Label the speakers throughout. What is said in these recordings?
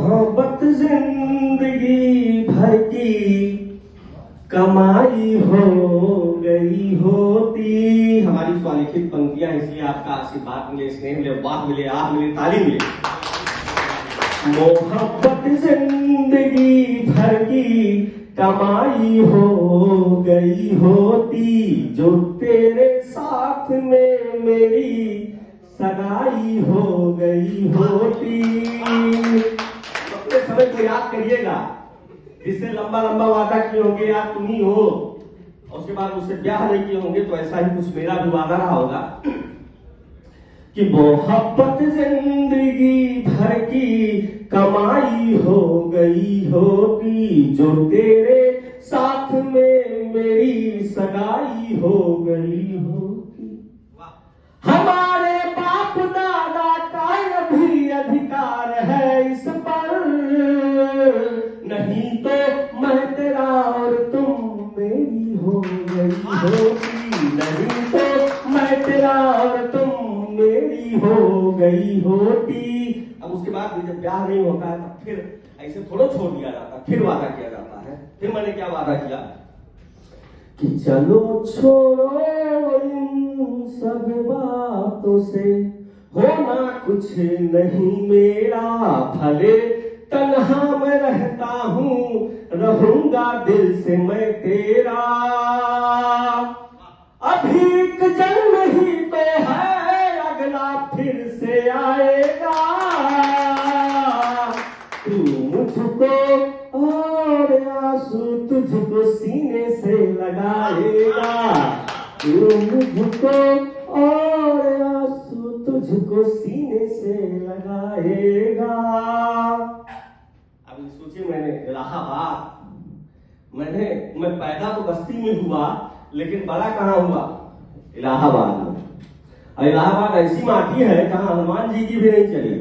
Speaker 1: मोहब्बत जिंदगी भर की कमाई हो गई होती। हमारी स्वालिखित पंक्तियां, इसलिए आपका आशीर्वाद मिले, स्नेह मिले, वाह मिले, आह मिले, ताली मिले। मोहब्बत जिंदगी भर की कमाई हो गई होती, जो तेरे साथ में मेरी सगाई हो गई होती। अपने समय को याद करिएगा, जिससे लंबा लंबा वादा किए होंगे यार तुम ही हो, और उसके बाद उससे ब्याह नहीं किए होंगे, तो ऐसा ही कुछ मेरा भी वादा रहा होगा कि मोहब्बत जिंदगी भर की कमाई हो गई होती, जो तेरे साथ में मेरी सगाई हो गई होती। हमारे बाप दादा का भी अधिकार है इस पर, नहीं तो मैं तेरा और तुम मेरी हो गई होती, नहीं तो मैं तेरा और तुम मेरी हो गई होती। अब उसके बाद भी जब ब्याह नहीं होता है तब फिर ऐसे थोड़ा छोड़ दिया जाता, फिर वादा किया जाता है। फिर मैंने क्या वादा किया कि चलो छोड़ो इन सब बातों से, होना कुछ नहीं मेरा, भले तन्हा मैं रहता हूँ, रहूंगा दिल से मैं तेरा। अभी एक जन्म ही तो है, अगला फिर से आएगा, तू मुझको और आंसू तुझको सीने से लगाएगा, तू मुझको और आंसू तुझको सीने से लगाएगा। अब सोचिए, मैंने इलाहाबाद, मैं पैदा तो बस्ती में हुआ, लेकिन बड़ा कहाँ हुआ? इलाहाबाद में। इलाहाबाद ऐसी माटी है जहां हनुमान जी की भी नहीं चली।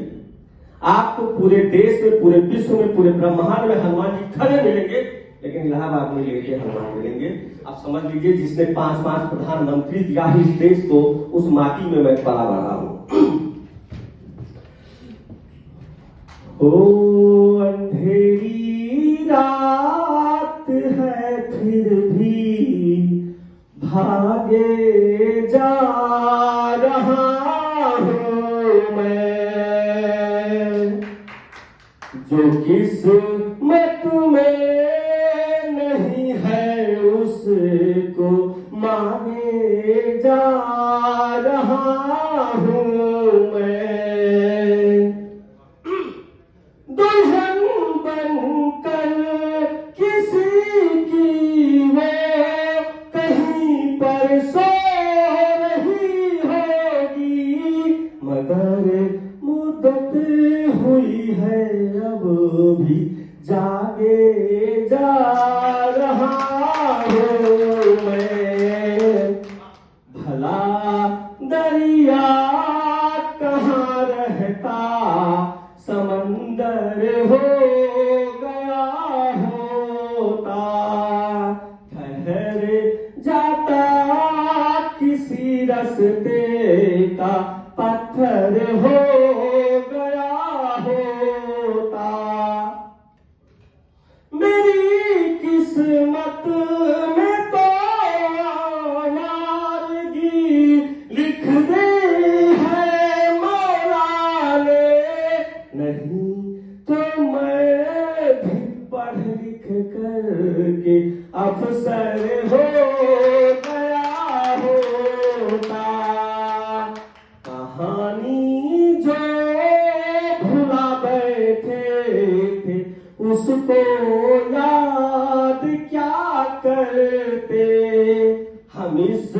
Speaker 1: आपको पूरे देश में, पूरे विश्व में, पूरे ब्रह्मांड में हनुमान जी खड़े मिलेंगे, लेकिन इलाहाबाद में लेके हनुमान मिलेंगे। आप समझ लीजिए, जिसने 5-5 प्रधानमंत्री दिया इस देश को, उस माटी में मैं पला रहा हूं। ओ अंधेरी रात है फिर भी भागे जा रहा हूं मैं, जो किस्मत में नहीं है उसको मांगे जा रहा हूं मैं। दुल्हन बनकर किसी की वो कहीं पर सो रही होगी, मगर मुद्दत हुई है अब भी जागे जा रहा हूं मैं। भला दरिया कहाँ रहता, समंदर हो गया होता, ठहर जाता किसी रास्ते का पत्थर हो गया होता। मेरी किस्मत में तो नारगी लिख दे है मौला ने, नहीं तो मैं भी पढ़ लिख करके अफसर हो गया होता। कहानी जो भुला बैठे थे उसको याद क्या करते, हम इस